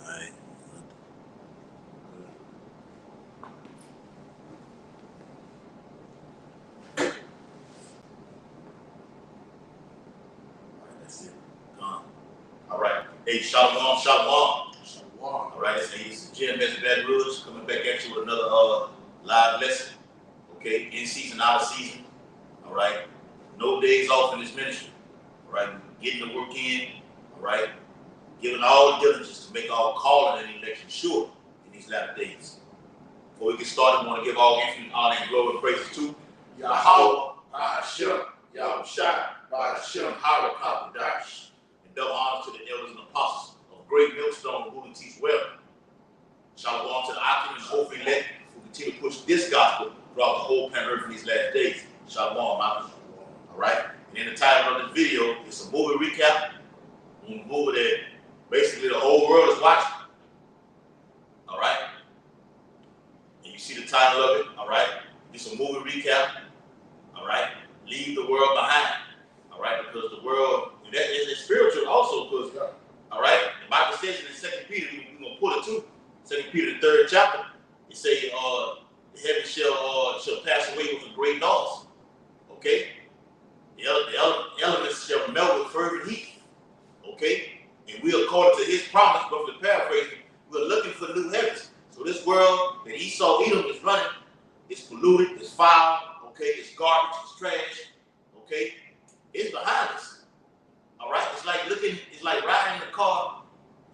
Alright. That's it. Gone. All right. Hey, shalom, shalom. All right, it's Jim Benson Baton Rouge coming back at you with another live lesson. Okay, in season, out of season. All right, no days off in this ministry. All right, getting the work in. All right, giving all diligence to make our calling and election sure in these latter days. Before we get started, I want to give all infinite honor and glory and praises to Yahweh, Hashem, Yahushua, Hashem, Harakapadash, and double honor to the elders and apostles of Great Millstone who will teach well. Shalom to the Akim and Hope elect who continue to push this gospel throughout the whole planet Earth in these last days. Shalom, Akim. All right? And in the title of the video, it's a movie recap. A movie that basically the whole world is watching. All right? And you see the title of it, all right? It's a movie recap. All right? Leave the world behind. All right? Because the world, and that is spiritual also, because, all right, the Bible says in 2 Peter, we're going to pull it too. 2 Peter, the 3rd chapter, it says, the heaven shall pass away with a great noise. Okay? The elements shall melt with fervent heat. Okay? And we, according to his promise, but for the paraphrasing, we're looking for new heavens. So this world that Esau Edom is running, it's polluted, it's foul, okay, it's garbage, it's trash, okay? It's behind us. All right? It's like riding in the car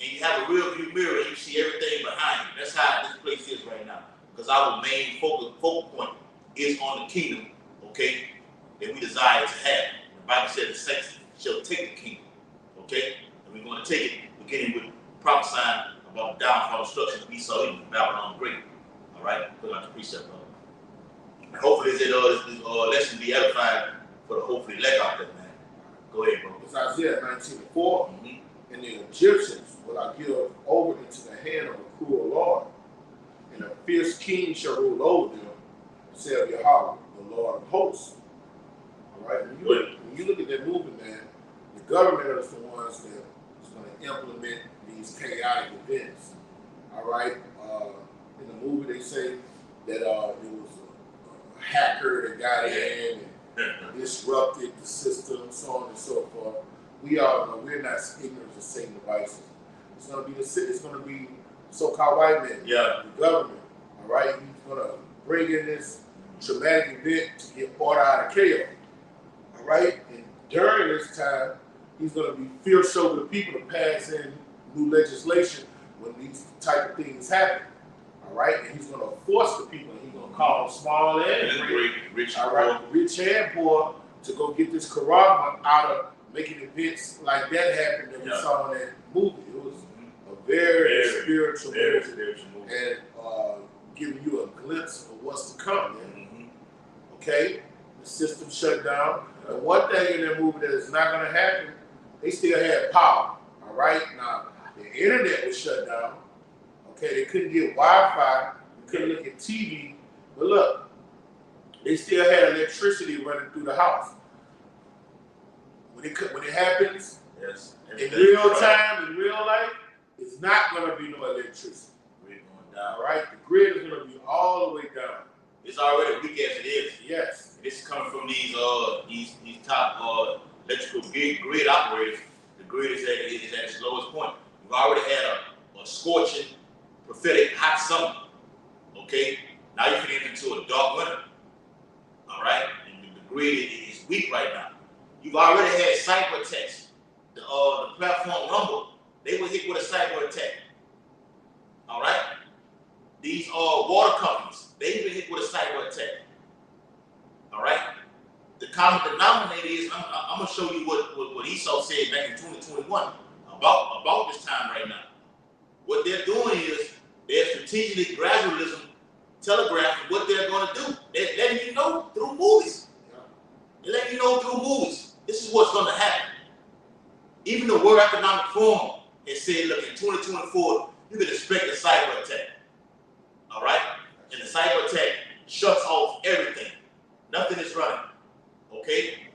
and you have a rear view mirror and you see everything behind you. That's how this place is right now. Because our main focal point is on the kingdom, okay, that we desire to have. The Bible said the saints shall take the kingdom, okay? And we're going to take it, beginning with prophesying about the downfall destruction of Esau Edom, Babylon Great. All right? Put out the precept of it. And hopefully this lesson be edifying for the hopefully elect out there, man. Go ahead, bro. It's Isaiah 19:4. And the Egyptians will I give over into the hand of a cruel Lord, and a fierce king shall rule over them, saith Yahweh, the Lord of hosts. All right? When you look at that movement, man, the government is the ones that is going to implement these chaotic events. All right? In the movie, they say that it was a hacker that got in and disrupted the system, so on and so forth. We all know we're not ignorant of Satan devices. It's going to be so-called white men, the government. All right, he's going to bring in this traumatic event to get order out of chaos. All right, and during this time, he's going to be fierce over the people to pass in new legislation when these type of things happen. All right, and he's going to force the people. And he's going to call them small and rich, all right, rich and poor, to go get this Quran out of making events like that happen that we saw in that movie. It was a very spiritual movie. And giving you a glimpse of what's to come. Okay? The system shut down. And one thing in that movie that is not going to happen, they still had power. All right? Now, the internet was shut down. Okay? They couldn't get Wi-Fi. You couldn't look at TV. But look, they still had electricity running through the house. When it happens, in real time, in real life, it's not going to be no electricity. Grid going down. All right? The grid is going to be all the way down. It's already weak as it is. Yes. This is coming from these top electrical grid operators. The grid is at its lowest point. We've already had a scorching, prophetic hot summer. Okay? Now you're getting into a dark winter. All right? And the grid is weak right now. You've already had cyber attacks. The platform Rumble, they were hit with a cyber attack. All right? These water companies, they've been hit with a cyber attack. All right? The common denominator is, I'm going to show you what Esau said back in 2021 about this time right now. What they're doing is they're strategically gradualism telegraphing what they're going to do. They're letting you know through movies. They're letting you know through movies. This is what's going to happen. Even the World Economic Forum has said, look, in 2024, you can expect a cyber attack. All right? And the cyber attack shuts off everything. Nothing is running. Okay?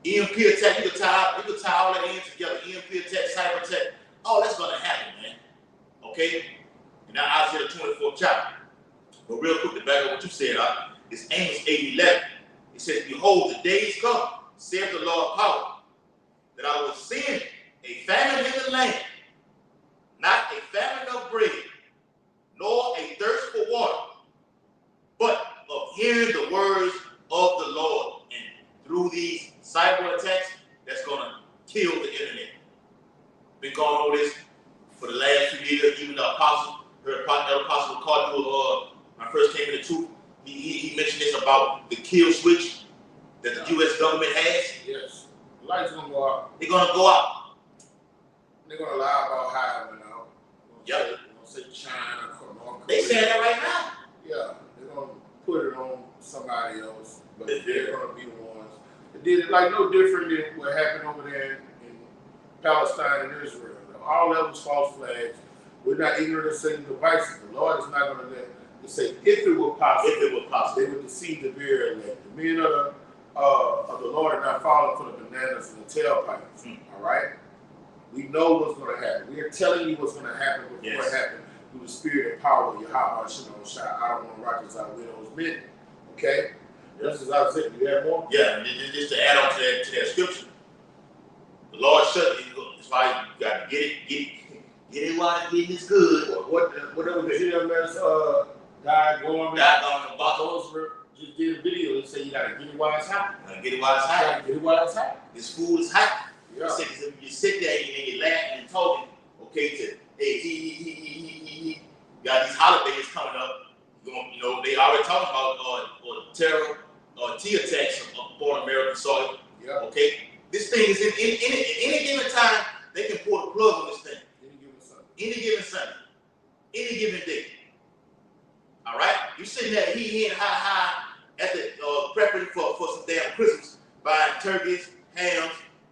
EMP attack, you can tie all that in together. EMP attack, cyber attack. Oh, that's going to happen, man. Okay? And now Isaiah the 24th chapter. But real quick, to back up what you said, it's Amos 8:11. It says, behold, the days come, saith the Lord of power, that I will send a famine in the land, not a famine of bread, nor a thirst for water, but of hearing the words of the Lord. And through these cyber attacks, that's going to kill the internet. Been going over this for the last few years. Even the apostle, the apostle Cardinal, when I first came into truth, he mentioned this about the kill switch that the U.S. government has. Yes. The lights gonna go out. They're gonna go out. They're gonna lie about how it went out. Yep. They're gonna say China, North Korea. They saying that right now. Yeah, they're gonna put it on somebody else, but they're gonna be the ones. It did it like no different than what happened over there in Palestine and Israel. All that was false flags. We're not ignorant of Satan's devices. The Lord is not gonna let it say if it were possible. If it were possible, they would deceive the very elect. The men of the Lord are not falling for the bananas and the tailpipes. All right? We know what's going to happen. We are telling you what's going to happen before it happens through the spirit and power of Yahweh Shalom Shah. I don't want to rock this out with those men. Okay? This is how it. You have more? Yeah, just to add on to that scripture. The Lord shut it. That's why you got to get it while getting is good. Whatever the GMS guy going about those just did a video and said you gotta get it while it's hot. Get it while it's hot. Get it while it's hot. This food is hot. Yeah. You sit there and you're laughing and talking, okay, to hey, he got these holidays coming up. You know, they already talking about terror or T attacks upon American soil. Yeah. Okay. This thing is in any given time, they can pull the plug on this thing. Any given Sunday. Any given day. All right? You sitting there, he and high at the prepping for some damn Christmas, buying turkeys, hams,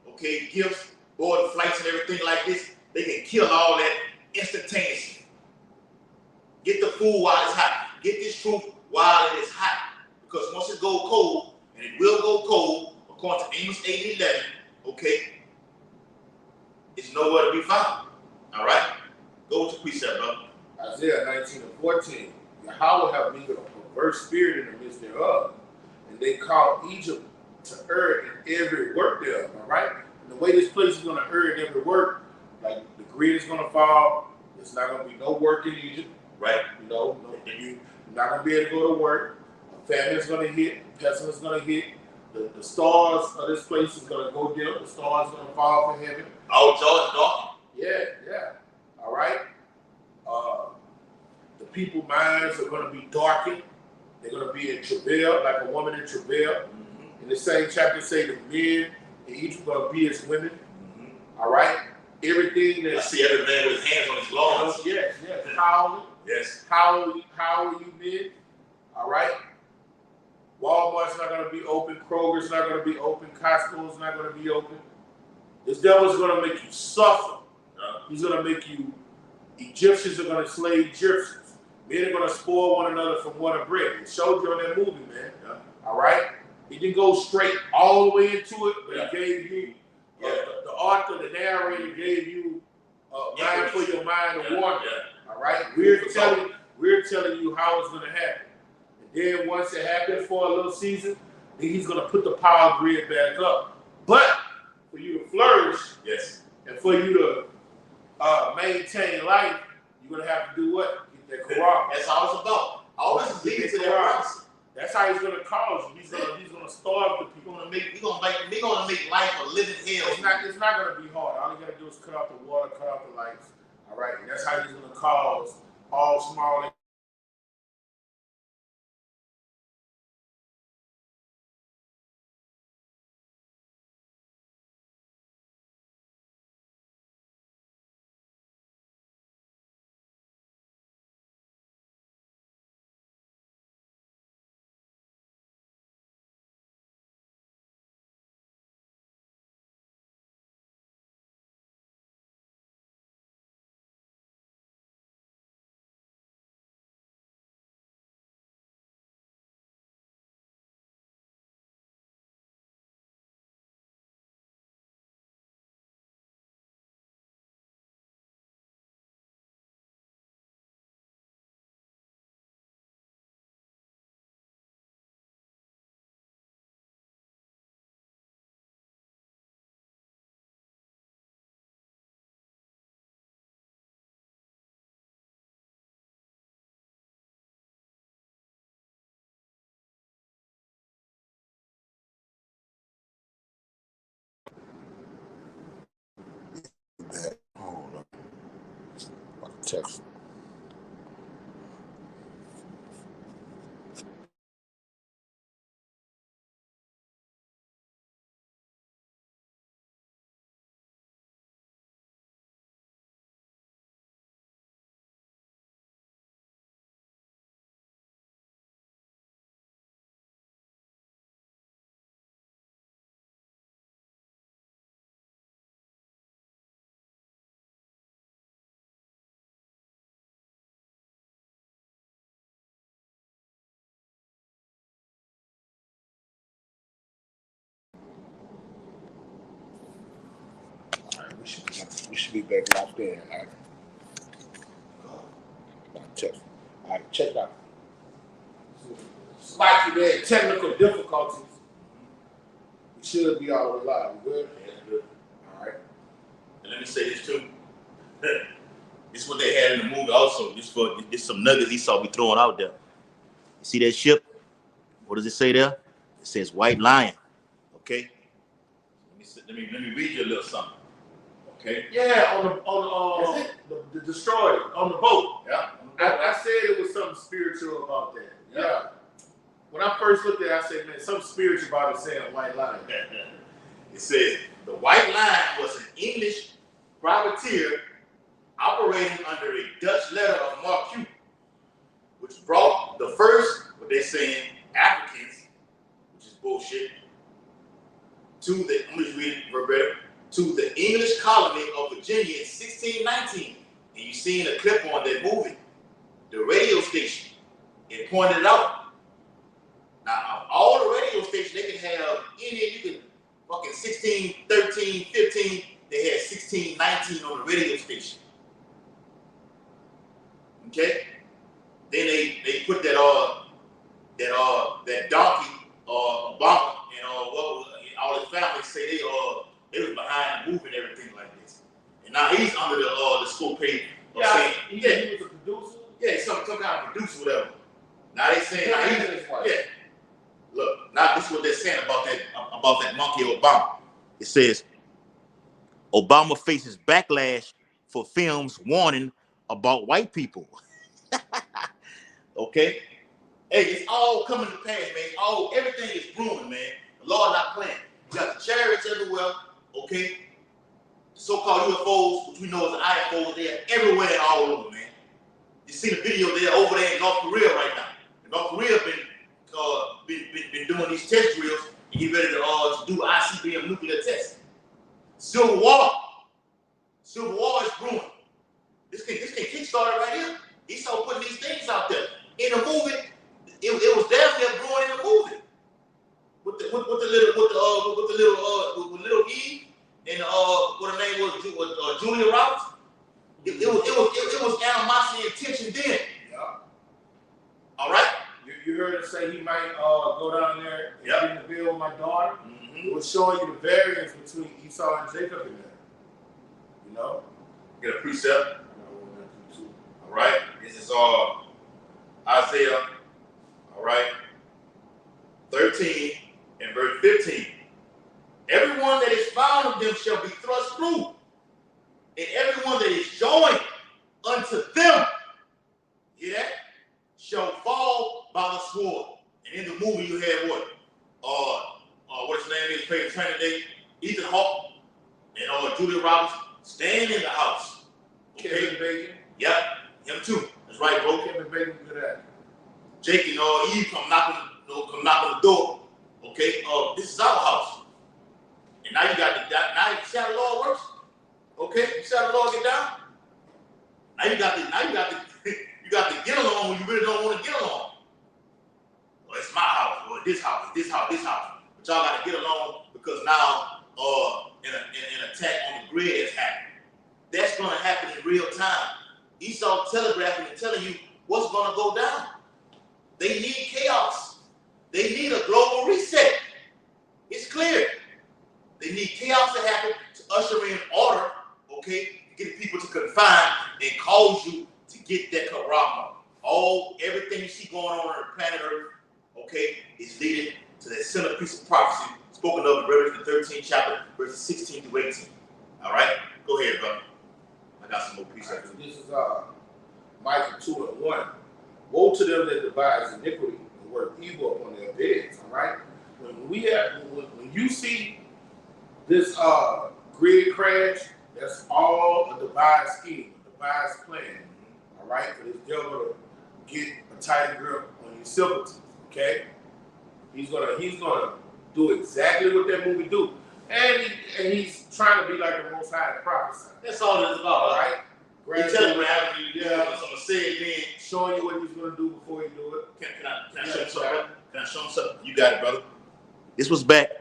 okay, gifts, boarding flights and everything like this. They can kill all that instantaneously. Get the food while it's hot. Get this truth while it is hot. Because once it goes cold, and it will go cold, according to Amos 8:11, okay, it's nowhere to be found. All right? Go with your precept, brother. Isaiah 19:14. Yahweh have neither a perverse spirit in the midst thereof, and they call Egypt to err in every work thereof. All right? And the way this place is going to err in every work, like the grid is going to fall, there's not going to be no work in Egypt. Right? You know, you're not going to be able to go to work. A famine is going to hit. Pestilence is going to hit. The stars of this place is going to go dim. The stars are going to fall from heaven. Oh, George Dawkins. Yeah. All right? The people's minds are going to be darkened. They're going to be in travail, like a woman in travail. Mm-hmm. In the same chapter, say the men in Egypt are going to be as women. Mm-hmm. All right? Everything that... I see every man with his hands on his lungs. Yes. Howling. Yes. How you men? All right? Walmart's not going to be open. Kroger's not going to be open. Costco's not going to be open. This devil's going to make you suffer. He's going to make you... Egyptians are going to slay Egyptians. Men are going to spoil one another from one of bread. It showed you on that movie, man. Yeah. All right? He didn't go straight all the way into it, but he gave you... the author, the narrator gave you mind for your mind to wander. Yeah. All right? We're telling you how it's going to happen. And then once it happens for a little season, then he's going to put the power grid back up. But for you to flourish, and for you to maintain life, you're going to have to do what? Get that Quran. That's all it's about. All this is leading to that promise. That's how he's going to cause you. He's going to starve the people. We're going to make life a living hell. It's not going to be hard. All you got to do is cut off the water, cut off the lights. All right? And that's how he's going to cause all small text. We should be back locked in. All right. Text. All right, check it out. Slightly there, technical difficulties. We should be all alive. Good? Yeah, good. All right. And let me say this too. This is what they had in the movie also. This some nuggets Esau be throwing out there. You see that ship? What does it say there? It says White Lion. Okay? Let me read you a little something. Okay? Yeah, on the destroyer, on the boat. Yeah. I said it was something spiritual about that. Yeah. When I first looked at it, I said, man, something spiritual about it saying a white lion. It says the White Lion was an English privateer operating under a Dutch letter of marque, which brought the first, what they're saying, Africans, which is bullshit, to the, I'm just reading verbatim, to the English colony of Virginia in 1619. And you seen a clip on that movie, the radio station. It pointed it out. Now, all the radio stations, they can have any, you can fucking 16, 13, 15, they had 16, 19 on the radio station. Okay? Then they put that donkey Obama and all his family say they was behind the move and everything like this. And now he's under the scope pay of saying he was a producer. Yeah, some kind of producer, whatever. Now they saying Look, now this is what they're saying about that monkey Obama. It says Obama faces backlash for films warning about white people. Okay? Hey, it's all coming to pass, man. Everything is brewing, man. The Lord not playing. You got the chariots everywhere, okay? The so-called UFOs, which we know is the IFOs, they're everywhere and all over, man. You see the video there over there in North Korea right now. And North Korea been doing these test drills and get ready to do ICBM nuclear tests. Civil War is brewing. This can kickstart it right here. Esau putting these things out there. In the movie, it was damn near brewing in the movie. With little Eve and what her name was, Julia Roberts. It was animosity and tension then. Yeah. All right. You heard him say he might go down there and get in the bill with my daughter. Mm-hmm. It was showing you the variance between Esau and Jacob in there. You know? Get a precept. All right. This is Isaiah. All right. 13 and verse 15. Everyone that is found of them shall be thrust through, and everyone that is joined unto them, hear that, shall fall by the sword. And in the movie you had what? What his name is, playing training day, Ethan Hawke and Julia Roberts staying in the house. Okay? Kevin Bacon. Yep, him too. That's right, bro. Kevin Bacon good at it. Jake and Eve come knocking the door. Okay, this is our house. And now you see how the Lord works. Okay, you see how the Lord get down. Now you got to get along when you really don't want to get along. Well, it's my house, or this house. But y'all got to get along because now an attack on the grid has happened. That's going to happen in real time. Esau telegraphing and telling you what's going to go down. They need chaos. They need a global reset. It's clear. They need chaos to happen to usher in order, okay, to get people to confine and cause you to get that karama. Everything you see going on the planet Earth, okay, is leading to that centerpiece of prophecy spoken of in Revelation the 13th chapter, verses 16 to 18. All right? Go ahead, brother. I got some more precepts. This is Micah 2:1. Woe to them that devise iniquity and work evil upon their beds. All right. When you see this grid crash, that's all a devised scheme, a devised plan. All right, for this devil to get a tight grip on your sympathies. Okay, he's gonna do exactly what that movie do, and he's trying to be like the Most High prophesy. That's all it's about, All right. He telling you what happened to you. Yeah, I'm gonna say it then. Showing you what he's gonna do before he do it. Can I show him something? Can I show him something? You got it, brother. This was back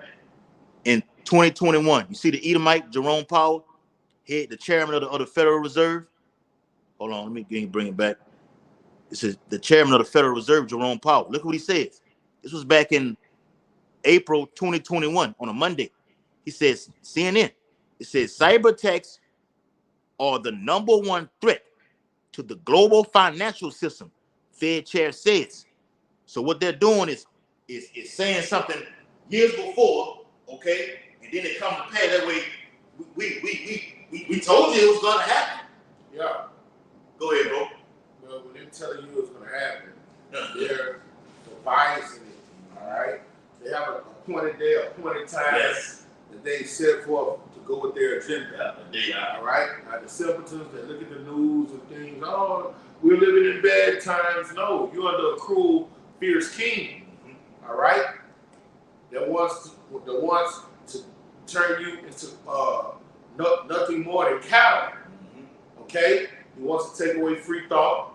in 2021. You see the Edomite Jerome Powell, the chairman of the Federal Reserve. Hold on, let me bring it back. This is the chairman of the Federal Reserve, Jerome Powell. Look what he says. This was back in April 2021 on a Monday. He says, CNN, it says cyber attacks are the #1 threat to the global financial system, Fed chair says. So what they're doing is saying something years before, okay, and then it comes to pass. That way, we told you it was gonna happen. Yeah. Go ahead, bro. Well, when they're telling you it's gonna happen, they're devising it. All right. They have a appointed day, appointed time that they set forth to go with their agenda. All right. Now the simpletons that look at the news and things, oh, we're living in bad times. No, you're under a cruel, fierce king. All right. That wants to turn you into nothing more than cattle. Okay. He wants to take away free thought.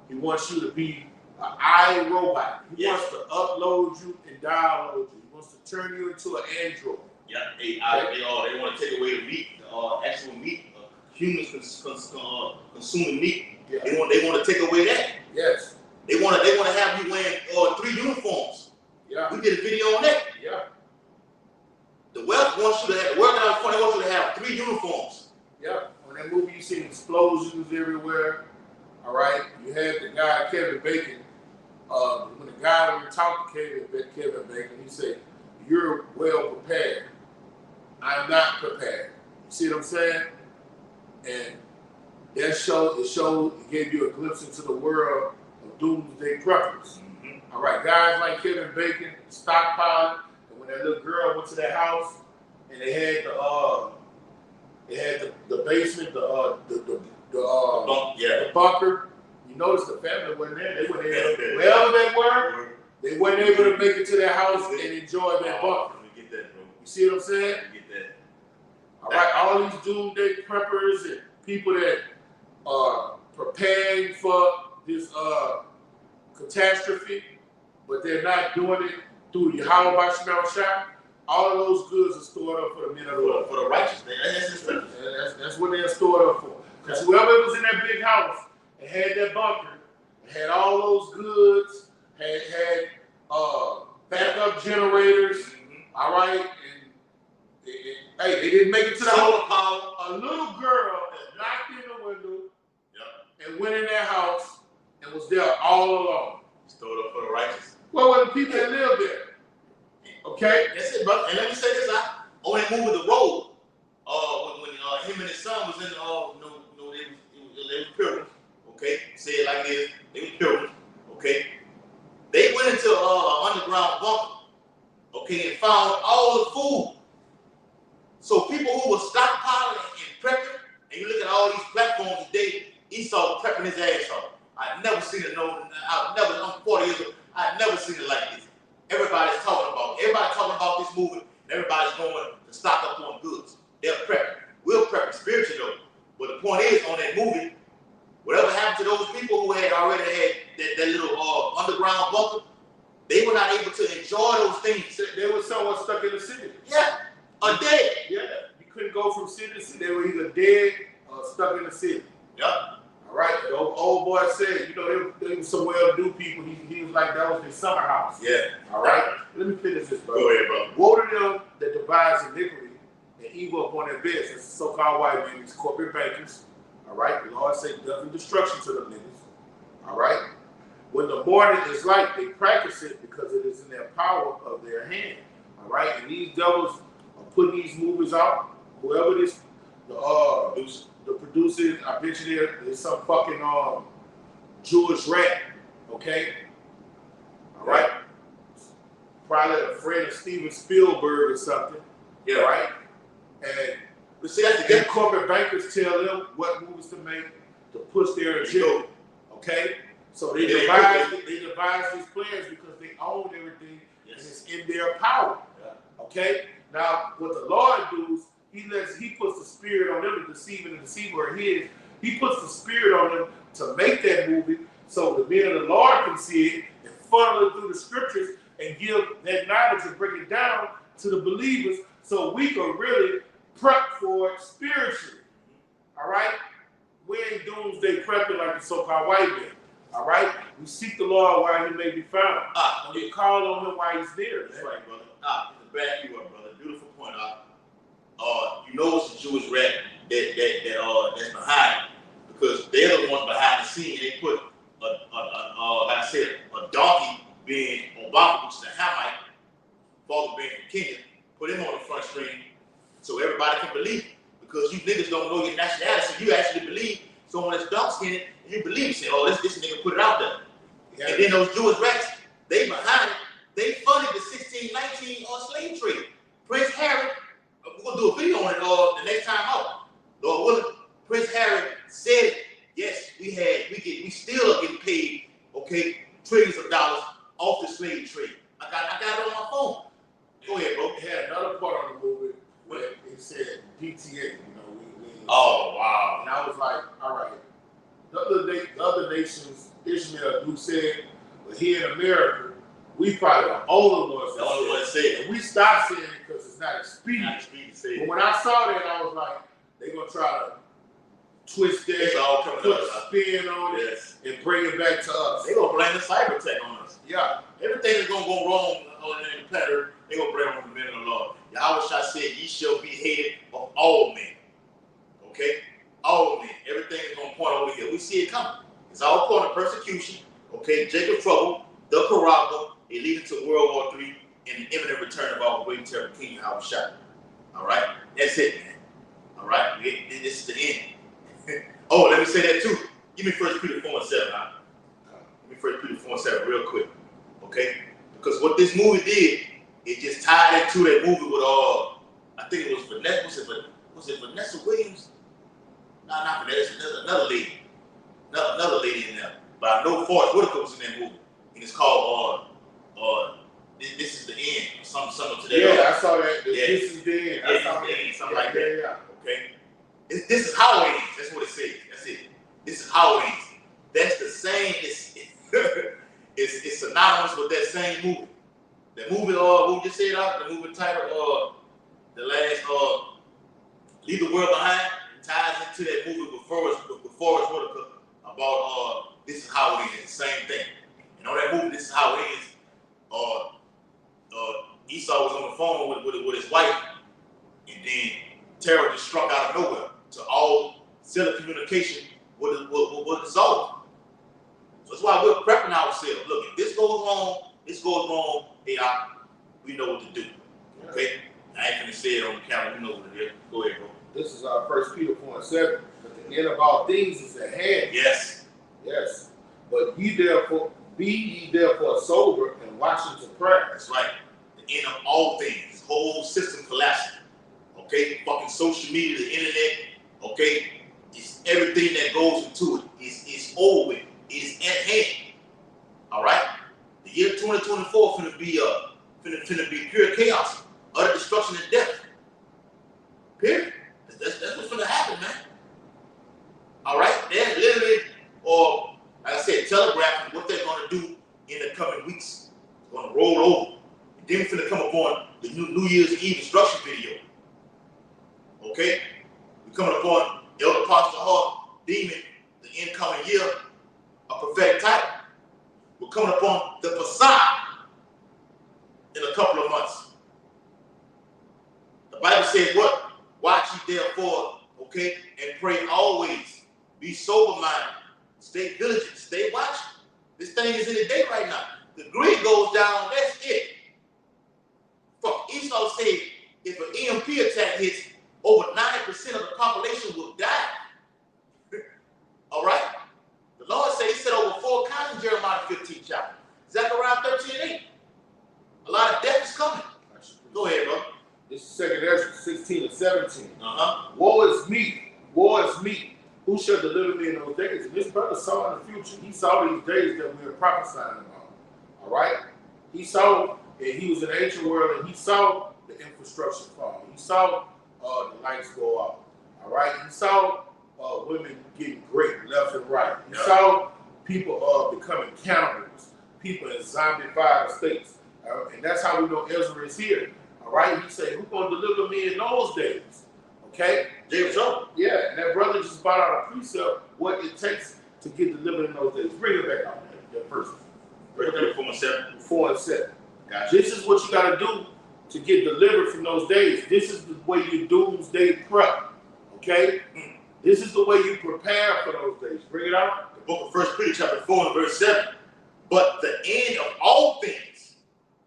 He wants you to be an iRobot. He wants to upload you and download you. He wants to turn you into an android. Yeah, they want to take away the meat, actual meat. Humans consuming meat. Yeah. They want to take away that. Yes. They want to have you wearing 3 uniforms. Yeah. We did a video on that. Yeah. The wealth wants you to have. The world California wants you to have 3 uniforms. Yeah. On that movie, you see explosions everywhere. All right. You had the guy Kevin Bacon. When you talk to Kevin Bacon, he said, "You're well prepared. I'm not prepared." You see what I'm saying? And it gave you a glimpse into the world of doomsday preppers. All right, guys like Kevin Bacon, stockpiling, and when that little girl went to their house and they had the basement, the bunker. You notice the family wasn't there. They weren't able, wherever they were, they weren't able to make it to their house and enjoy that bunker. You get that, bro. You see what I'm saying? You get that. All right, all these doomsday preppers and people that are preparing for this catastrophe, but they're not doing it through Yahweh Bashar Shah. All of those goods are stored up for the men of the Lord. For the righteous. That's what they're stored up for. Because whoever was in that big house and had that bunker, and had all those goods, had backup generators, all right, and hey, they didn't make it to the house. A little girl knocked in the window and went in their house and was there all alone. Stored up for the righteous. What were the people that lived there? Okay? That's it, brother. And let me say this, on that movie The Road, when him and his son was in, they were pilgrims, okay? Say it like this, they were pilgrims, okay? They went into an underground bunker, okay, and found all the food. So people who were stockpiling and prepping, and you look at all these platforms today, Esau prepping his ass off. I've never seen it, I'm 40 years old, I've never seen it like this. Everybody's talking about this movement, and everybody's going to stock up on goods. They're prepping. We're prepping spiritually though. But the point is, on that movie, whatever happened to those people who had already had that little underground bunker, they were not able to enjoy those things. They were somewhat stuck in the city. Yeah, or dead. Yeah, you couldn't go from city to city. They were either dead or stuck in the city. Yeah. All right, the old boy said, they were some well-to-do people. He was like, that was their summer house. Yeah. All right, let me finish this, bro. Go ahead, bro. Woe to them that devise iniquity and evil upon their beds. That's the so-called white men, these corporate bankers. All right, the Lord said death and destruction to them niggas. All right, when the morning is light, they practice it because it is in their power of their hand. All right, and these devils are putting these movies out. Whoever the producer producer, I bet you there's some fucking Jewish rat, okay? All right? Probably a friend of Steven Spielberg or something. Yeah. Right? And But see, that's the their good. corporate bankers tell them what movies to make to push their agenda. Okay? So they devise these plans because they own everything and it's in their power. Yeah. Okay? Now, what the Lord does, he puts the spirit on them to deceive and deceive where he is. He puts the spirit on them to make that movie so the men of the Lord can see it and funnel it through the scriptures and give that knowledge and break it down to the believers so we can really prep for it spiritually. All right? We ain't doomsday prepping like the so-called white man. All right? We seek the Lord while he may be found. And we call on him while he's there. That's right, brother. To back you up, brother. Beautiful point. You know it's a Jewish rat that's behind it because they're the ones behind the scene. They put like I said, a donkey being Obama, which is a Hamite, father being from Kenya, put him on the front screen so everybody can believe it. Because you niggas don't know your nationality, so you actually believe someone that's dark skinned and you believe, say, oh, this nigga put it out there. Yeah. And then those Jewish rats, they behind it, they funded the 1619 slave trade. Prince Harry, we're gonna do a video on it the next time out. Lord willing, Prince Harry said, yes, we still are getting paid, okay, trillions of dollars off the slave trade. I got it on my phone. Go ahead, bro. It had another part on the movie where it said PTA, we oh, wow. And I was like, all right. The other nations, Ishmael do said, but here in America, we probably the only ones that say it. And we stopped saying it because it's not expedient. But when I saw that, I was like, they're going to try to twist that, put a spin on it, and bring it back to us. They're going to blame the cyber tech on us. Yeah. Everything is going to go wrong on the planet, they're going to blame on the men of the Lord. Yahweh Shah said, ye shall be hated of all men. Okay? All men. Everything is going to point over here. We see it coming. It's all point of persecution. Okay? Jacob trouble, the Karabba, it leading to World War III and the imminent return of our great terrible King Yahweh Shah. All right? That's it, man. All right? This is the end. Oh, let me say that too. Give me 1 Peter 4:7. Huh? Give me 1 Peter 4:7 real quick. Okay? Because what this movie did, it just tied into that movie with I think it was Vanessa. Was it Vanessa Williams? No, not Vanessa. There's another lady. Another lady in there. But I know Forrest Whitaker was in that movie. And it's called This Is the End. Something to that. Yeah, I saw that. This is the end. Something like that. Yeah. Okay. This is how it ends. That's what it says. That's it. This is how it ends. That's the same. It's synonymous with that same movie. The movie, we just said the movie title, the last, Leave the World Behind, ties into that movie with Forrest Whitaker about This Is How It Ends. The same thing. And on that movie, This Is How It Ends, Esau was on the phone with his wife, and then terror just struck out of nowhere to all cellular communication was dissolved. So that's why we're prepping ourselves. Look, if this goes wrong, hey, we know what to do. Okay? I ain't gonna say it on the camera, you know what it is. Go ahead, bro. This is our 1 Peter 4:7. But the end of all things is at hand. Yes. Yes. But be ye therefore sober and watching to pray. That's right. The end of all things. This whole system collapsing. Okay? Fucking social media, the internet, okay? It's everything that goes into it. It's over with. It's at hand. All right? The year 2024 finna be pure chaos, utter destruction and death. Period. That's what's finna happen, man. All right? They're literally, or like I said, telegraphing what they're gonna do in the coming weeks. It's gonna roll over. And then we're finna come upon the New Year's Eve instruction video. Okay? We're coming upon Elder Pastor Hart, Demon, the incoming year, a prophetic title. We're coming upon the Passah in a couple of months. The Bible says what? Watch ye therefore, okay, and pray always. Be sober-minded. Stay vigilant. Stay watching. This thing is in the day right now. The grid goes down, that's it. Fuck, Esau said if an EMP attack hits, over 90% of the population will die. 17. Woe is me, woe is me. Who shall deliver me in those days? And this brother saw in the future. He saw these days that we are prophesying about. All right? He saw, and he was in the ancient world, and he saw the infrastructure fall. He saw the lights go off. All right? He saw women getting raped left and right. He saw people becoming cannibals, people in zombified states. And that's how we know Ezra is here. All right? He said, who's going to deliver me in those days? Okay? James Jones. Yeah, and that brother just brought out a precept what it takes to get delivered in those days. Bring it back out there, that person. Right there, 4 and 7. 4 and 7. Gotcha. This is what you got to do to get delivered from those days. This is the way you doomsday prep. Okay? This is the way you prepare for those days. Bring it out. The book of 1 Peter chapter 4 and verse 7. But the end of all things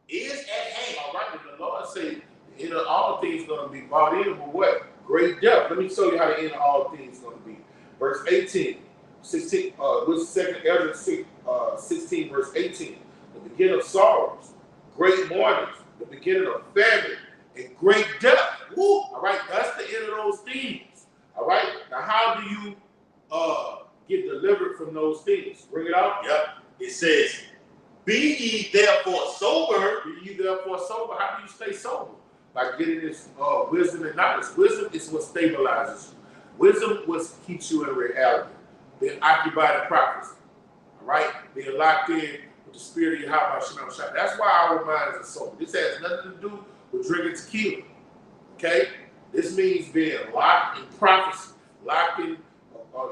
is at hand. All right, and the Lord say, the end of all things is going to be brought in, but what? Great depth. Let me show you how the end of all things is going to be. Verse 18, 16, with 2nd Ezra 16, verse 18. The beginning of sorrows, great mournings, the beginning of famine, and great death. Woo! All right, that's the end of those things. All right, now how do you get delivered from those things? Bring it out. Yep. It says, be ye therefore sober. Be ye therefore sober. How do you stay sober? By getting this wisdom and knowledge. Wisdom is what stabilizes you. Wisdom what keeps you in reality. Being occupied in prophecy. All right? Being locked in with the spirit of Yahweh Shalom Shah. That's why our minds are sober. This has nothing to do with drinking tequila. Okay? This means being locked in prophecy. Locked in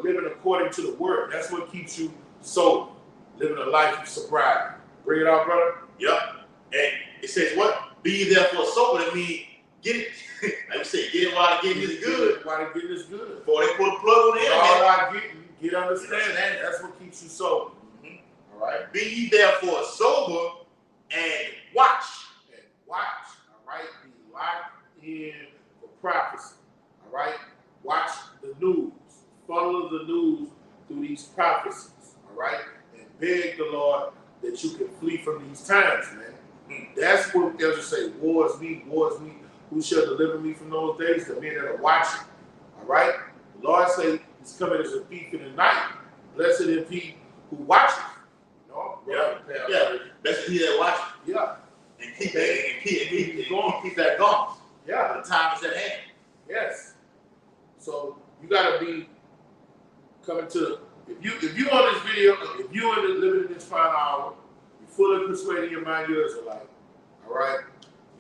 living according to the word. That's what keeps you sober. Living a life of sobriety. Bring it out, brother. Yep. And it says what? Be ye therefore sober. That means get it. Like we say, get it while the getting is good. While the getting is good. Before they put a plug on the internet. All I get understanding. That's what keeps you sober. All right. Be ye therefore sober and watch. And watch. All right. Be locked in for prophecy. All right. Watch the news. Follow the news through these prophecies. All right. And beg the Lord that you can flee from these times, man. That's what Ezra say, war is me, who shall deliver me from those days? The men that are watching. All right? The Lord say he's coming as a thief in the night. Blessed is he who watches. You know? Yeah. Blessed is he that watches. Yeah. And keep that going. Yeah. The time is at hand. Yes. So you gotta be coming to if you on this video, if you in the living in this final hour, fully persuading your mind yours are like, all right,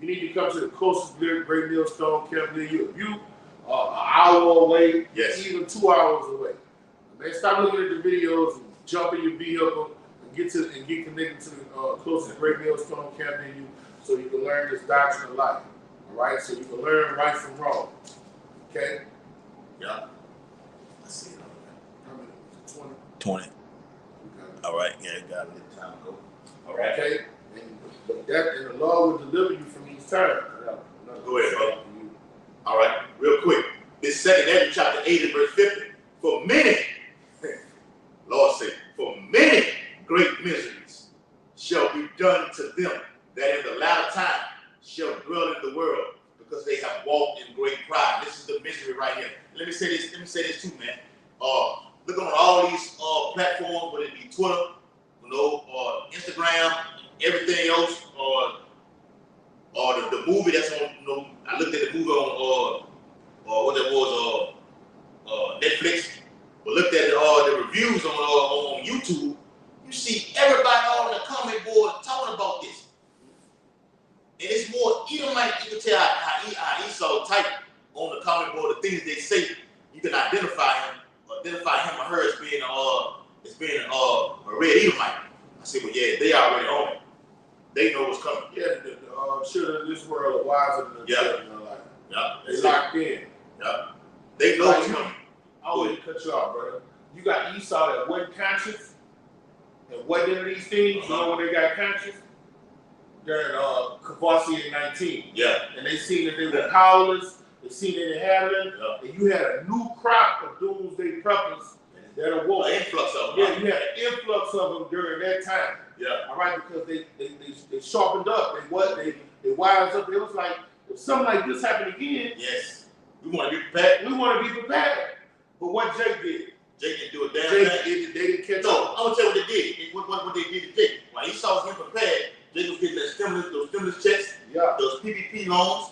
you need to come to the closest Great Millstone camp near you. If you are an hour away, even 2 hours away, man, stop looking at the videos and jump in your vehicle and get connected to the closest Great Millstone camp near you, so you can learn this doctrine of life. All right, so you can learn right from wrong. Okay. Yeah. I see it. How many? 20. 20. Okay. All right. Yeah, got a little time to go. All right. Okay, and the Lord will deliver you from these times. Go ahead, brother. All right, real quick. This 2nd Ezra chapter 8 and verse 50. For many, Lord said, for many great miseries shall be done to them that in the latter time shall dwell in the world, because they have walked in great pride. This is the misery right here. Let me say this too, man. Look on all these platforms, whether it be Twitter, Instagram, everything else, or the movie that's on. I looked at the movie on what that was, Netflix. But looked at the reviews on YouTube. You see everybody on the comment board talking about this, and it's more Edomite. You can tell how Esau type on the comment board. The things they say, you can identify him or her as being a red Edomite. I said, well, yeah, they already on it. They know what's coming. Yeah, the children of this world are wiser than the children of life. Yeah, they locked in. Yeah, they know what's coming. I always cut you off, brother. You got Esau that wasn't conscious and wasn't in these things. You know when they got conscious? During Kavasi in 19. Yeah. And they seen that they were powerless. They seen that they had it. Yeah. And you had a new crop of doomsday preppers that awoke. An influx of them. Yeah, you had an influx of them during that time. Yeah. All right, because they sharpened up. They wised up. It was like, if something like this happened again, yes, We want to be prepared. We want to be prepared. But what Jake did, Jake didn't do a damn thing. they didn't catch No, up. I'm gonna tell you what they did. What they did to Jake. While Esau was getting prepared, Jake was getting those stimulus checks, Yeah. those PPP loans,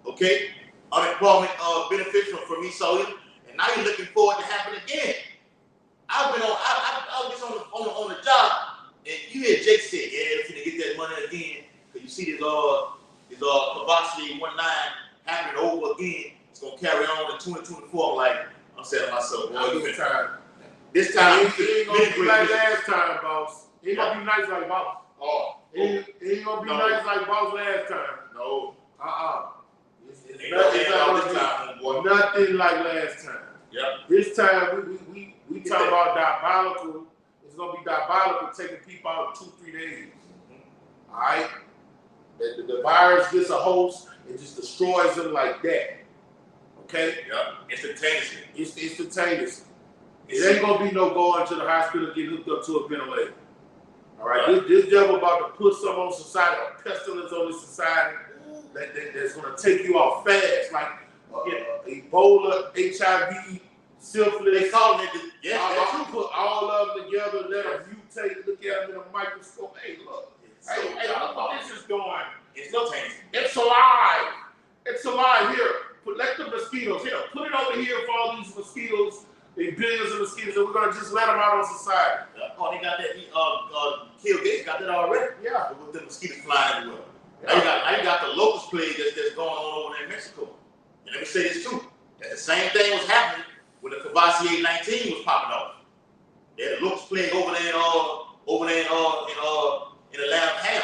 okay, unemployment benefits from Esau, and now you're looking forward to happen again. I've been I was just on the job, and you hear Jake say, "Yeah, they're gonna get that money again." Cause you see this Kavasi 19 happening over again. It's gonna carry on in 2024. I'm saying to myself, boy, this time it ain't gonna be like last time, boss. It ain't gonna be nice like boss. It ain't gonna be nice like boss last time. No. It's nothing like last time. Yep. This time we talking about diabolical. It's gonna be diabolical taking people out in 2-3 days. All right. The virus gets a host, it just destroys them like that. Okay? Yep. Instantaneously. It's instantaneous. It ain't gonna be no going to the hospital getting hooked up to a ventilator. All right, this devil about to put some on society, a pestilence on this society that's gonna take you off fast, like Ebola, HIV, syphilis. They calling it I'll put all of them together, let them mutate, look at them in a microscope. Hey, look. Hey, look what this is doing. It's alive. It's alive here. Let the mosquitoes here. Put it over here for all these mosquitoes. They billions of mosquitoes, and we're gonna just let them out on society. Oh, they got that. Kill Gates got that already. Yeah. With the mosquitoes flying everywhere. Yeah. Now you got the locust plague that's going on over there in Mexico. And let me say this too. That the same thing was happening when the Kavasi 19 was popping off. They had the locust plague over there in the land of Ham,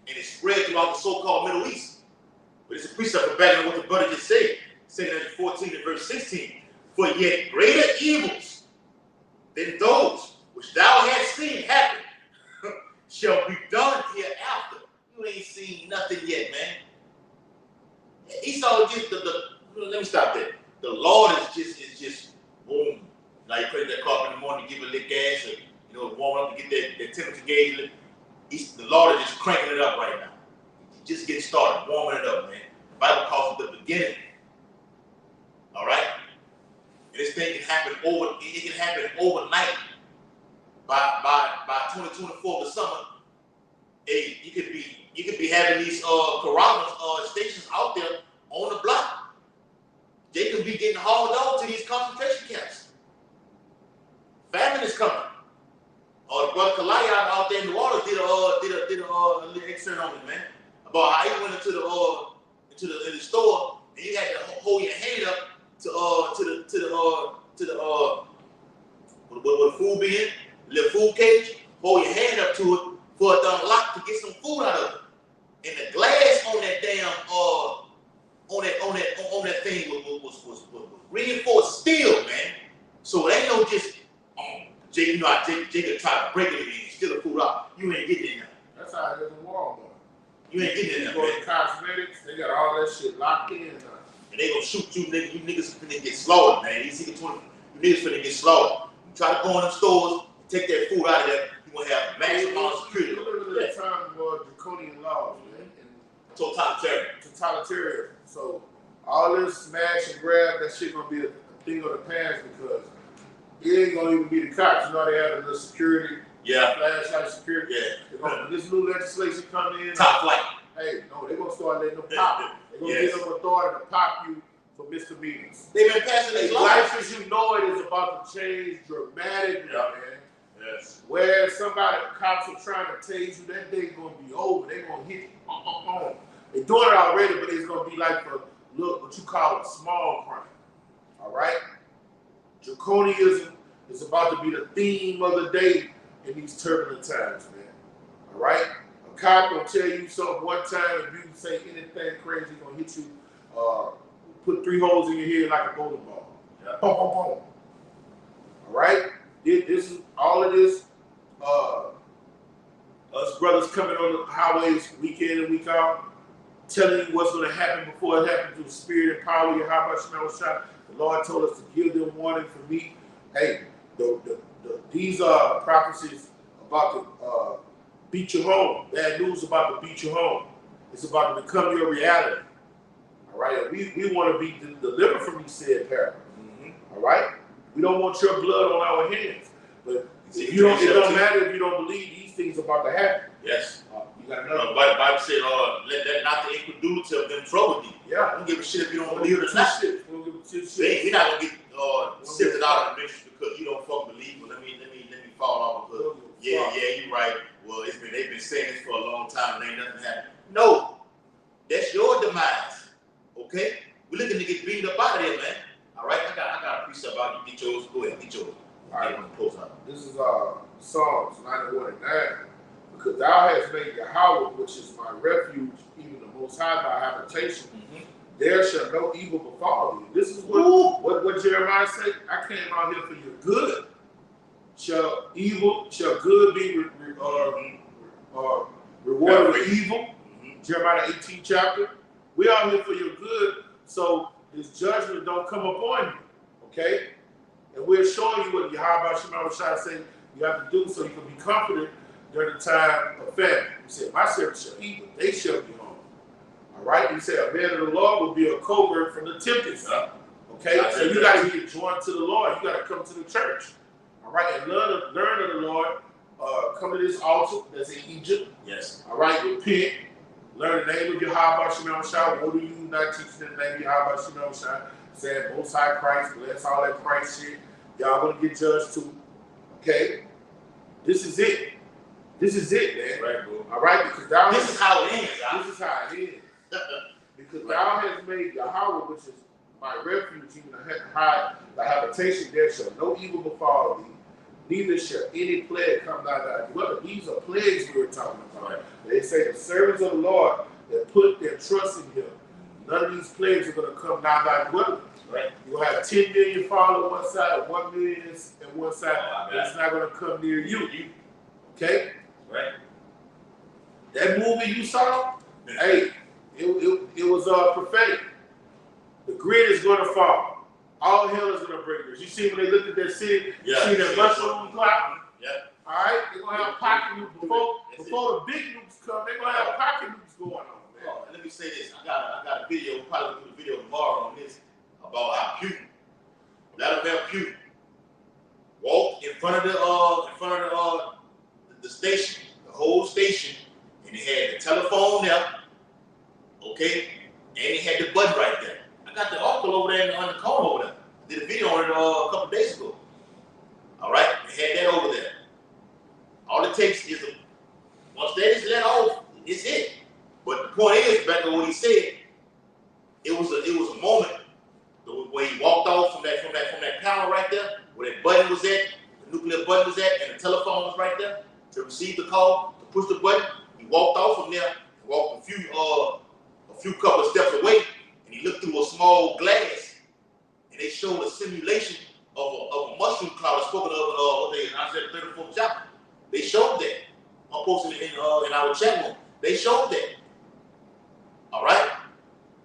and it spread throughout the so-called Middle East. But it's a precept for better than what the brother just said. Second Ezra 14 and verse 16. For yet greater evils than those which thou hast seen happen shall be done hereafter. You ain't seen nothing yet, man. Esau just let me stop there. The Lord is just boom. Like you put that car in the morning to give it a little gas, or warm up to get that temperature gauge. The Lord is just cranking it up right now. Just getting started, warming it up, man. The Bible calls it the beginning. All right. And this thing can happen overnight. By 2024 the summer, you could be having these Quran stations out there on the block. They could be getting hauled out to these concentration camps. Famine is coming. The brother Kalaya out there in New Orleans did a little excerpt on it, man, about how he went into the store and you had to hold your hand up to the food bin, little food cage, hold your hand up to it for it to unlock to get some food out of it. And the glass on that damn on that thing was reinforced steel, man. So it ain't no just Jake, how Jake tried to break it and steal the food out. You ain't getting in there. That's how it is in Walmart. You ain't getting in there, man. man. Cosmetics, they got all that shit locked in. And they gonna shoot you, niggas. You niggas finna get slaughtered, man. You niggas finna get slaughtered. You try to go in them stores, take that food out of there, you gonna have maximum security. Look at the time of draconian laws, man. And totalitarian. So all this smash and grab, that shit gonna be a thing of the past because it ain't gonna even be the cops. You know they have the security, flashlight security. Yeah. When this new legislation come in, top flight. Hey, no, they gonna start letting them pop. They gonna give them authority to pop you for misdemeanors. They've been passing these laws. Life as you know it is about to change dramatically, man. Yes. Where cops are trying to tase you, that day gonna be over. They gonna hit you. They're doing it already, but it's gonna be like what you call a small crime. All right? Draconianism is about to be the theme of the day in these turbulent times, man. All right? A cop gonna tell you something one time, if you say anything crazy, gonna hit you, put 3 holes in your head like a bowling ball. Yeah. Boom, boom, boom. All right? This is all of this. Us brothers coming on the highways week in and week out, telling you what's going to happen before it happens through spirit and power. How much you shot? The Lord told us to give them warning for me. Hey, these are prophecies about to beat you home. Bad news about to beat you home. It's about to become your reality. All right, and we want to be delivered from these said parables. All right, we don't want your blood on our hands. But if you don't, it don't matter if you don't believe these things about to happen. Yes. You got another. The Bible said, let that not the incredulity of them trouble thee. Yeah. I don't give a shit if you don't believe it or not. We're not gonna get sifted out of the ministry because you don't fucking believe. But let me fall off because yeah, you're right. Well, they've been saying this for a long time and ain't nothing happened. No, that's your demise. Okay, we're looking to get beaten up out of there, man. All right, I got a precept about you. Get yours. Go ahead, get yours. All right, post out. This is Psalms 91 and 9. Because thou hast made Yahweh, which is my refuge, even the Most High thy habitation. There shall no evil befall thee. This is what Jeremiah said. I came out here for your good. Shall good be rewarded with evil? Jeremiah 18th chapter. We are here for your good, so his judgment don't come upon you. Okay? And we're showing you what Yahweh Shema Shai said you have to do so you can be confident during the time of famine. He said, my servants shall eat, but they shall be hungry. All right? He said, a man of the Lord will be a covert from the tempest. Okay? So you got to get joined to the Lord. You got to come to the church. All right? And learn of the Lord. Come to this altar that's in Egypt. Yes. All right? Repent. Learn the name of Yahweh Shema Shai. What do you not teaching the name of Yahweh Shema Shai? Saying, Most High Christ, bless all that Christ shit. Y'all going to get judged too. Okay? This is it. This is it, man. Right, bro. All right, because thou this is how it ends. This is how it ends. Because thou hast made Yahweh, which is my refuge, even the habitation, there shall no evil befall thee, neither shall any plague come nigh thy dwelling. These are plagues we were talking about. Right. They say the servants of the Lord that put their trust in him. None of these plagues are going to come nigh thy dwelling. Right. You'll have 10 million fall on one side, 1 million on one side, but it's not going to come near you. Okay? Right. That movie you saw, hey, it was prophetic. The grid is going to fall. All hell is going to break loose. You see when they looked at that city, you see that mushroom cloud? Yeah. All right? They're going to have pocket nukes. Before the big nukes come, they're going to have pocket nukes going on, man. Oh, let me say this. I got a video. We'll probably do a video tomorrow on this about how Putin, Vladimir Putin, walked in front of the station, the whole station, and he had the telephone there, okay, and he had the button right there. I got the article over there on the corner over there. I did a video on it a couple days ago. All right, they had that over there. All it takes is once that is let off, it's it. But the point is, back to what he said, it was a moment when he walked off from that panel right there, where that button was at, the nuclear button was at, and the telephone was right there to receive the call, to push the button. He walked off from there, and walked a few couple of steps away, and he looked through a small glass, and they showed a simulation of a mushroom cloud spoken of in Isaiah 34th chapter. They showed that. I'm posting it in our chat room. They showed that. All right.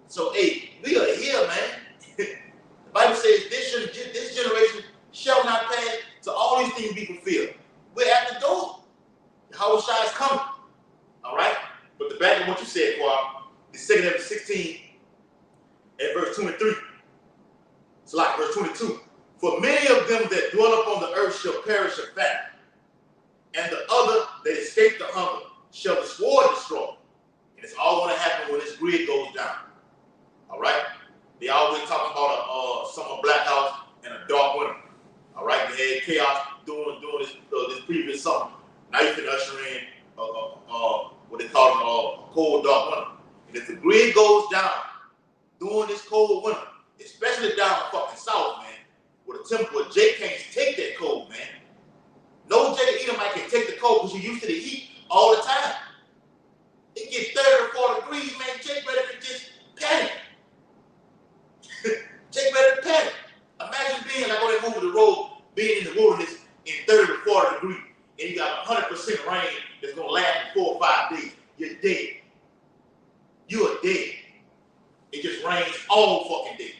So, hey, we are here, man. The Bible says this generation shall not pass till all these things be fulfilled. We're at the door. Yahweh Shai is coming. All right? But the back of what you said, Kwab, is 2 Kings 16 at verse 2 and 3. It's like verse 22. For many of them that dwell upon the earth shall perish of famine, and the other that escape the hunger shall the sword destroy. And it's all going to happen when this grid goes down. All right? They always talking about a summer blackout and a dark winter. All right? They had chaos during this previous summer. Now you can usher in what they call a cold, dark winter. And if the grid goes down during this cold winter, especially down fucking south, man, where Jay can't take that cold, man. No Jay Edomite can take the cold because you're used to the heat all the time. It gets 30 or 40 degrees, man. Jay better to just panic. Jay better to panic. Imagine being like on that movie The Road, being in the wilderness in 30 to 40 degrees, and you got 100% rain that's going to last for 4 or 5 days. You're dead. You are dead. It just rains all fucking day.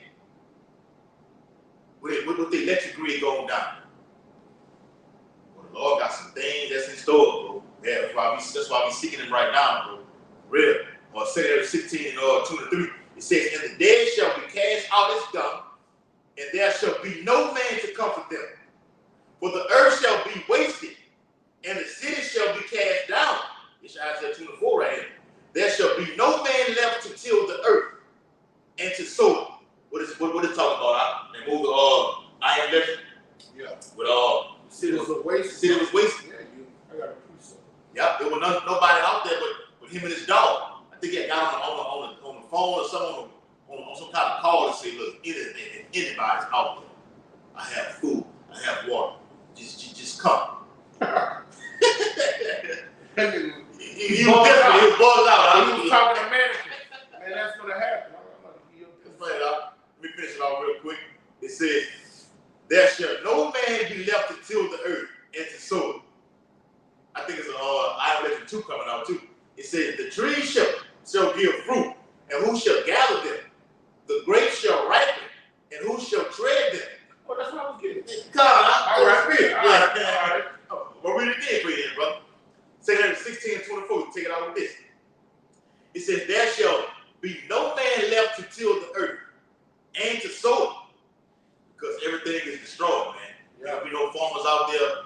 With the electric grid going down. Well, the Lord got some things that's in store, bro. Yeah, that's why we seeking him right now, bro. Real. Or 2 Kings 16 2 and 3. It says, and the dead shall be cast out as dung, and there shall be no man to comfort them. For the earth shall be wasted, and the city shall be cast down. It's Isaiah 24 right here. There shall be no man left to till the earth and to sow it. What is talking about? They moved the iron left. Yeah. With the city was wasted. The city was wasted. Yeah, I got a piece of it. Yep, there was nobody out there but him and his dog. I think he got on the phone or something on some kind of call and say, look, if anybody's out there, I have food, I have water. Just come. He was desperate. He was boiled out. He was talking to management. Man, that's gonna happen. Let me finish it off real quick. It says, there shall no man be left to till the earth and to sow it. I think it's Isaiah 2 coming out too. It says, the trees shall give fruit, and who shall gather them? The grapes shall ripen, and who shall tread them? Oh, that's what I was getting. Come on, all right. We'll read it again for you, brother. 16 and 24, take it out with this. It says, there shall be no man left to till the earth and to sow it, because everything is destroyed, man. There'll be no farmers out there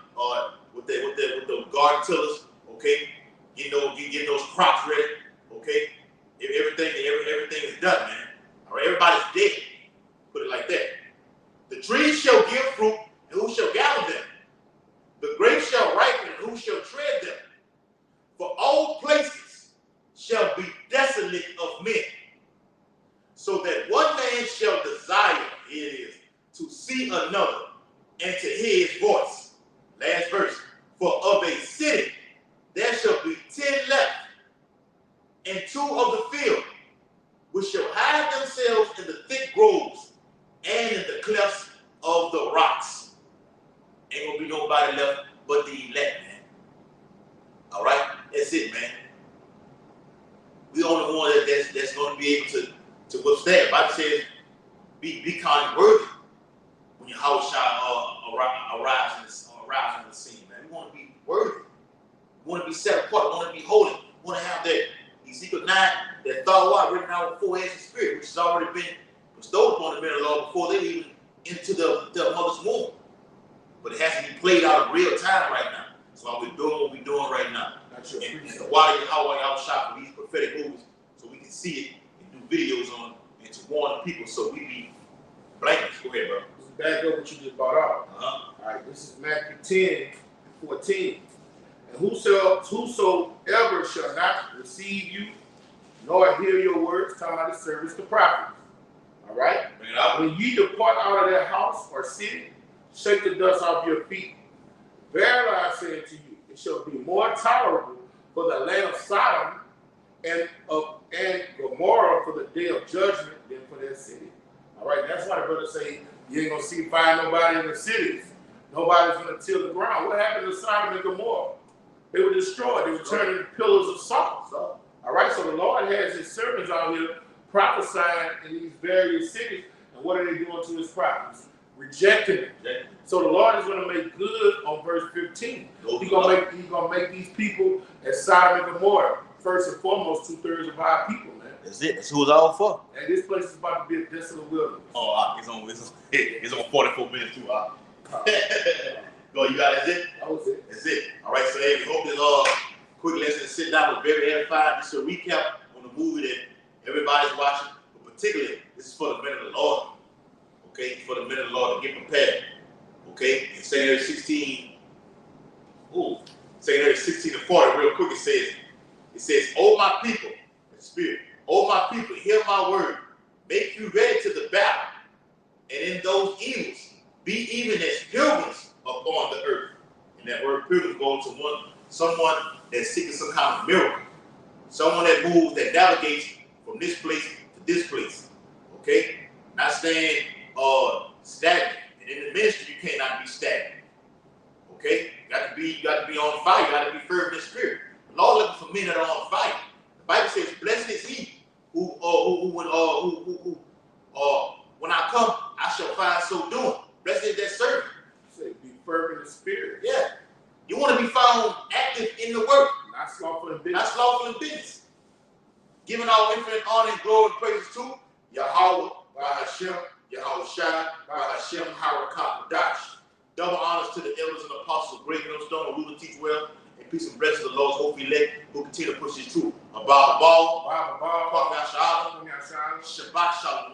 with the garden tillers, okay, getting those crops ready, okay. Everything is done, man. All right, everybody's dead. Put it like that. The trees shall give fruit, and who shall gather them? The grapes shall ripen, and who shall tread them? For all places shall be desolate of men, so that one man shall desire, here it is, to see another, and to hear his voice. Last verse. For of a city there shall be 10 left, and 2 of the field, which shall hide themselves in the thick groves and in the clefts of the rocks. Ain't gonna be nobody left but the elect, man. All right, that's it, man. We the only one that's going to be able to withstand. The Bible says, be counted worthy when your house shall arise in the scene, man. We want to be worthy. We want to be set apart. We want to be holy. We want to have that Ezekiel 9, that thought written out with 4 heads of spirit, which has already been bestowed upon the men of the Lord before they even into the mother's womb. But it has to be played out in real time right now. That's why we're doing what we're doing right now. And why y'all shop for these prophetic movies so we can see it and do videos on it and to warn the people so we be blameless. Go ahead, bro. Back up what you just brought out. All right, this is Matthew 10:14. And whosoever shall not receive you, nor hear your words, talking about the service to prophets. All right? Bring it out. When ye depart out of that house or city, shake the dust off your feet. Verily I say unto you, it shall be more tolerable for the land of Sodom and Gomorrah for the day of judgment than for that city. All right, that's why the brother say you ain't gonna find nobody in the cities. Nobody's gonna till the ground. What happened to Sodom and Gomorrah? They were destroyed. They were turned into pillars of salt. All right, so the Lord has his servants out here prophesying in these various cities. And what are they doing to his prophets? Rejecting it. So the Lord is going to make good on verse 15. He's gonna make these people as Sodom and Gomorrah. First and foremost, 2/3 of our people, man. That's it. That's who it's all for. And this place is about to be a desolate wilderness. Oh, it's on 44 minutes too. Go, you got it? That's it? That was it. That's it. All right, so hey, we hope this quick lesson sit down was very edifying. Just a recap on the movie that everybody's watching, but particularly this is for the men of the Lord. Okay, for the men of the Lord to get prepared. Okay, in 2 Samuel 16 and 40, real quick, it says, "O my people, the spirit, O my people, hear my word, make you ready to the battle, and in those evils, be even as pilgrims upon the earth." And that word pilgrim goes to someone that's seeking some kind of miracle, someone that moves, that navigates from this place to this place. Okay, not staying stagnant. And in the ministry, you cannot be stagnant. Okay, you got to be on fire. You got to be fervent in spirit. The Lord looking for men that are on fire. The Bible says, "Blessed is he who when I come, I shall find so doing." Blessed is that servant. Say, be fervent in spirit. Yeah, you want to be found active in the work, not slothful in business. not slothful in business. Giving all infinite honor and glory and praises to Yahweh, Bahashem, Yahushua, Bahashem, Harakah, Double honors to the elders and apostles of Great Millstone, who will teach well, and peace and blessings to the Lord's hope elect, who continue to push his truth. Abba Ball, Kwame Shalom, Shabbat Shalom.